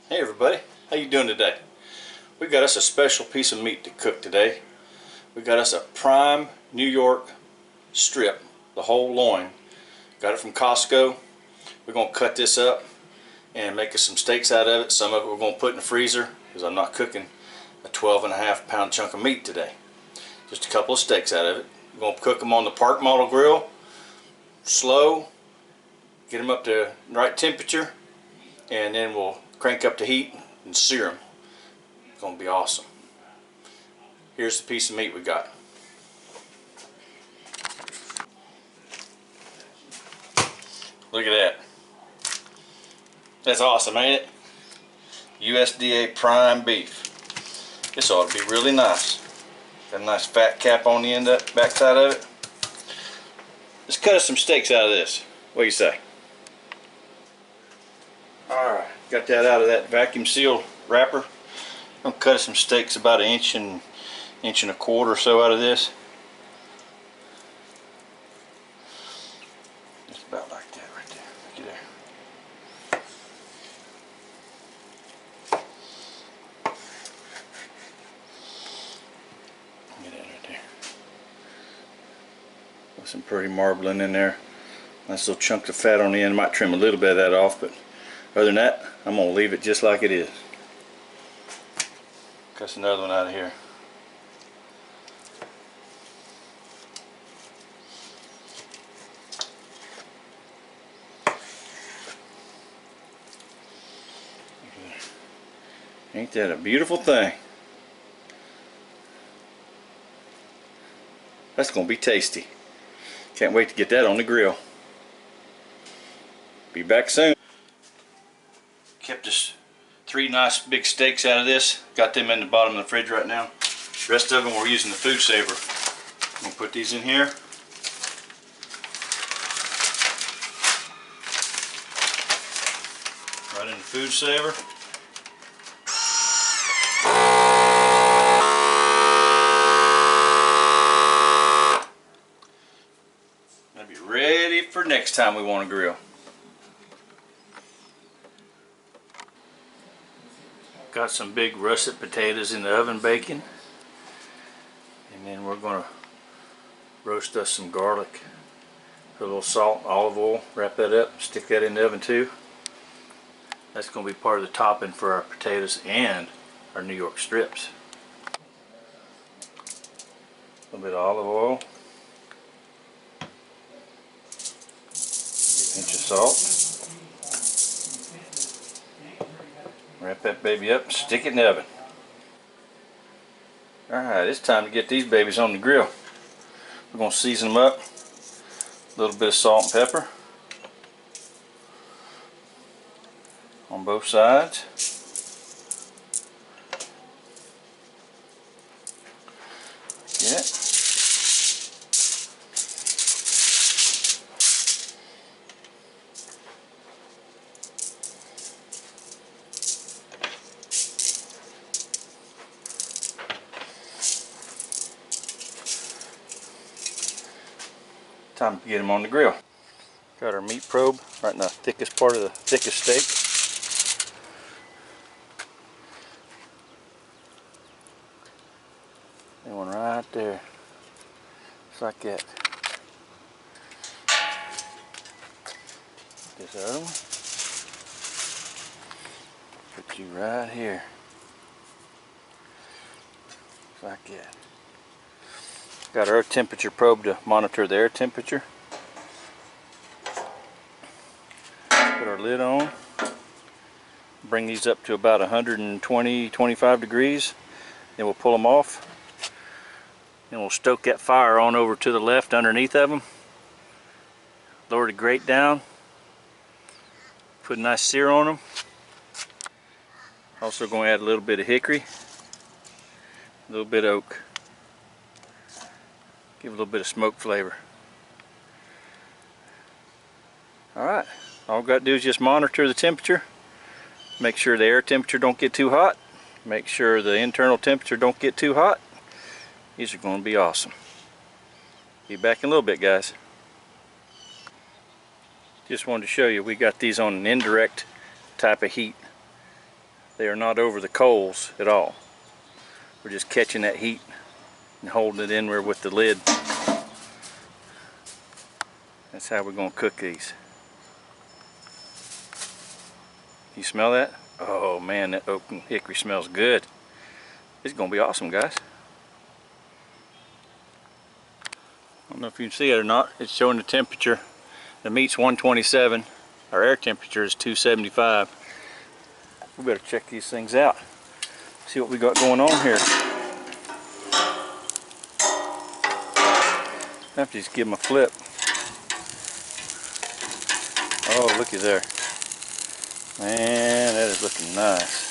Hey everybody, how you doing today? We got us a special piece of meat to cook today. We got us a prime New York strip, the whole loin. Got it from Costco. We're going to cut this up and make us some steaks out of it. Some of it we're going to put in the freezer because I'm not cooking a 12.5 pound chunk of meat today. Just a couple of steaks out of it. We're going to cook them on the Park Model Grill, slow, get them up to the right temperature, and then we'll crank up the heat and sear them. It's going to be awesome. Here's the piece of meat we got. Look at that. That's awesome, ain't it? USDA prime beef. This ought to be really nice. Got a nice fat cap on the end, back side of it. Let's cut us some steaks out of this. What do you say? Alright, got that out of that vacuum sealed wrapper. I'm gonna cut us some steaks about an inch and a quarter or so out of this. Just about like that right there. Look at there. Get that right there. Got some pretty marbling in there. Nice little chunk of fat on the end. Might trim a little bit of that off, but other than that, I'm going to leave it just like it is. Cut another one out of here. Ain't that a beautiful thing? That's going to be tasty. Can't wait to get that on the grill. Be back soon. Kept us 3 nice big steaks out of this. Got them in the bottom of the fridge right now. The rest of them we're using the food saver. I'm going to put these in here. Right in the food saver. Gonna be ready for next time we want to grill. Got some big russet potatoes in the oven baking, and then we're going to roast us some garlic. Put a little salt, olive oil, wrap that up, stick that in the oven too. That's going to be part of the topping for our potatoes and our New York strips. A little bit of olive oil, pinch of salt. Wrap that baby up and stick it in the oven. Alright, it's time to get these babies on the grill. We're going to season them up. A little bit of salt and pepper on both sides. Get it. Time to get them on the grill. Got our meat probe right in the thickest part of the thickest steak. That one right there. Just like that. This other one. Put you right here. Just like that. Got our temperature probe to monitor the air temperature. Put our lid on. Bring these up to about 120-25 degrees. Then we'll pull them off. Then we'll stoke that fire on over to the left underneath of them. Lower the grate down. Put a nice sear on them. Also going to add a little bit of hickory. A little bit of oak. Give a little bit of smoke flavor. Alright, all we've got to do is just monitor the temperature. Make sure the air temperature don't get too hot. Make sure the internal temperature don't get too hot. These are going to be awesome. Be back in a little bit, guys. Just wanted to show you we got these on an indirect type of heat. They are not over the coals at all. We're just catching that heat and holding it in there with the lid. That's how we're going to cook these. You smell that? Oh man, that oak and hickory smells good. It's going to be awesome, guys. I don't know if you can see it or not. It's showing the temperature. The meat's 127. Our air temperature is 275. We better check these things out. See what we got going on here. I have to just give them a flip. Oh, looky there. Man, that is looking nice.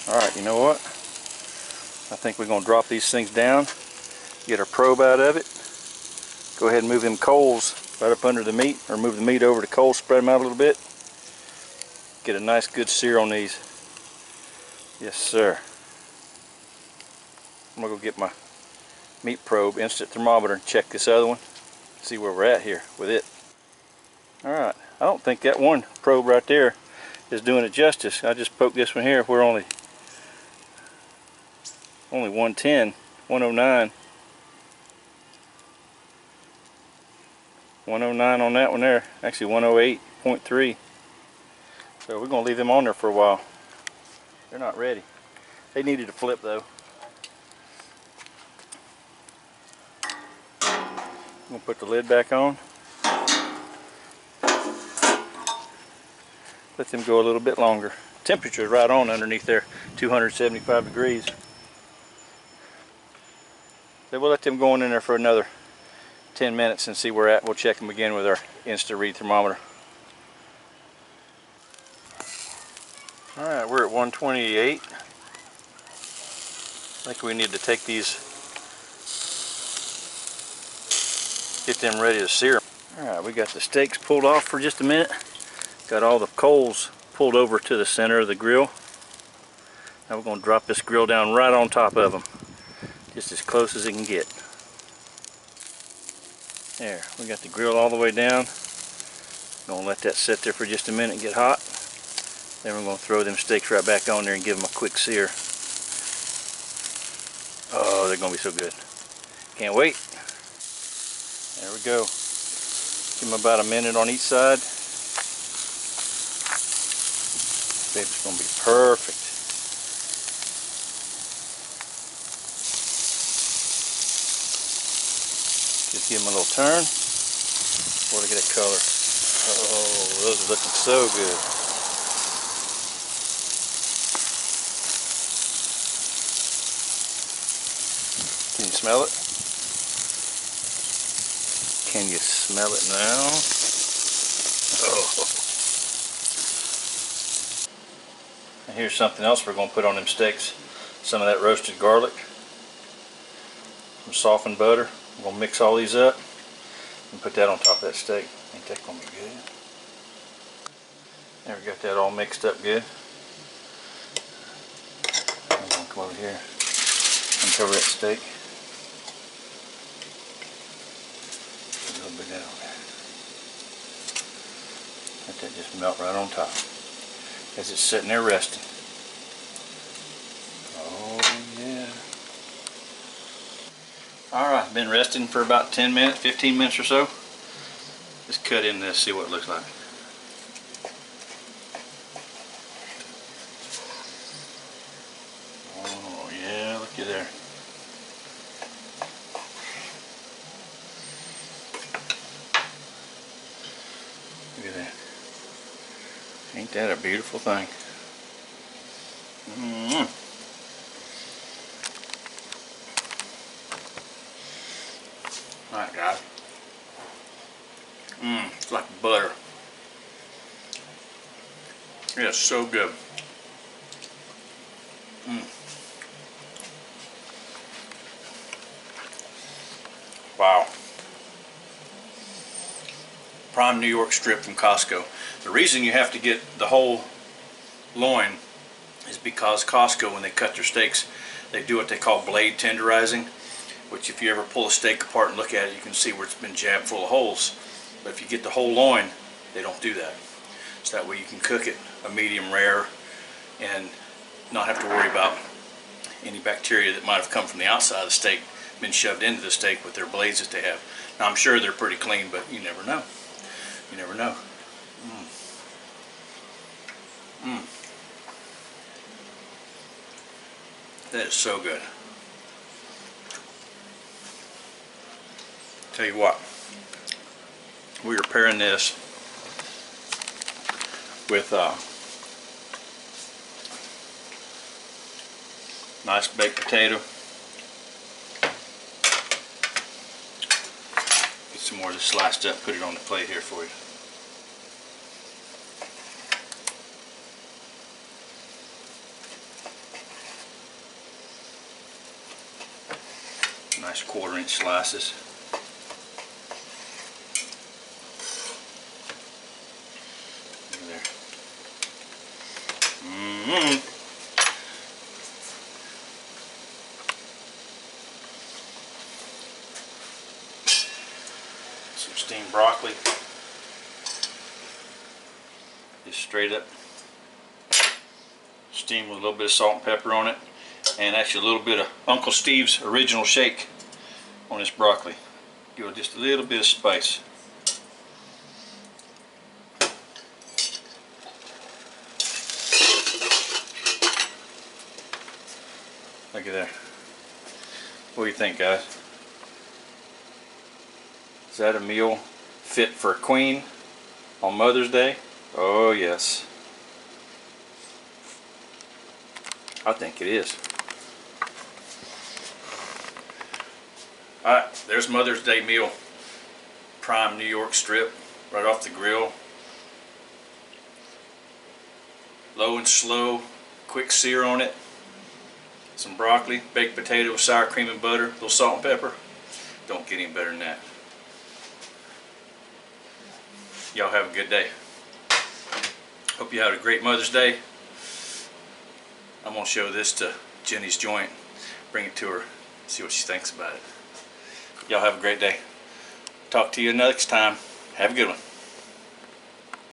Alright, you know what? I think we're going to drop these things down, get our probe out of it, go ahead and move them coals right up under the meat, or move the meat over the coals, spread them out a little bit, get a nice good sear on these. Yes sir. I'm going to go get my meat probe, instant thermometer, and check this other one, see where we're at here with it. Alright, I don't think that one probe right there is doing it justice. I just poked this one here. We're only 110, 109. 109 on that one there. Actually 108.3. So we're going to leave them on there for a while. They're not ready. They needed a flip though. I'm going to put the lid back on. Let them go a little bit longer. Temperature is right on underneath there, 275 degrees. So we'll let them go in there for another 10 minutes and see where we're at. We'll check them again with our instant read thermometer. Alright, we're at 128. I think we need to take these, get them ready to sear. Alright, we got the steaks pulled off for just a minute. Got all the coals pulled over to the center of the grill. Now we're going to drop this grill down right on top of them, just as close as it can get. There, we got the grill all the way down. Going to let that sit there for just a minute and get hot. Then we're going to throw them steaks right back on there and give them a quick sear. Oh, they're going to be so good. Can't wait. There we go. Give them about a minute on each side. It's going to be perfect. Just give them a little turn before they get a color. Oh, those are looking so good. Can you smell it? Can you smell it now? Oh. And here's something else we're going to put on them steaks. Some of that roasted garlic, some softened butter. We're going to mix all these up and put that on top of that steak. Ain't that going to be good? There, we got that all mixed up good. I'm going to come over here and cover that steak. A little bit down there. Let that just melt right on top as it's sitting there resting. Oh yeah. Alright, been resting for about 10 minutes, 15 minutes or so. Just cut in this, see what it looks like. Oh yeah, looky there. Look at that. Ain't that a beautiful thing? Alright guys. It's like butter. It's so good. Wow. Prime New York strip from Costco. The reason you have to get the whole loin is because Costco, when they cut their steaks, they do what they call blade tenderizing, which if you ever pull a steak apart and look at it, you can see where it's been jabbed full of holes. But if you get the whole loin, they don't do that. So that way you can cook it a medium rare, and not have to worry about any bacteria that might have come from the outside of the steak been shoved into the steak with their blades that they have. Now I'm sure they're pretty clean, but you never know. You never know. That is so good. Tell you what, we are pairing this with nice baked potato. Get some more of this sliced up, put it on the plate here for you. Nice 1/4 inch slices. Look there. Some steamed broccoli. Just straight up steamed with a little bit of salt and pepper on it. And actually a little bit of Uncle Steve's original shake on this broccoli. Give it just a little bit of spice. Look at that. What do you think, guys? Is that a meal fit for a queen on Mother's Day? Oh yes. I think it is. Alright, there's Mother's Day meal. Prime New York strip, right off the grill. Low and slow, quick sear on it. Some broccoli, baked potato with sour cream and butter, a little salt and pepper. Don't get any better than that. Y'all have a good day. Hope you had a great Mother's Day. I'm going to show this to Jenny's joint, bring it to her, see what she thinks about it. Y'all have a great day. Talk to you next time. Have a good one.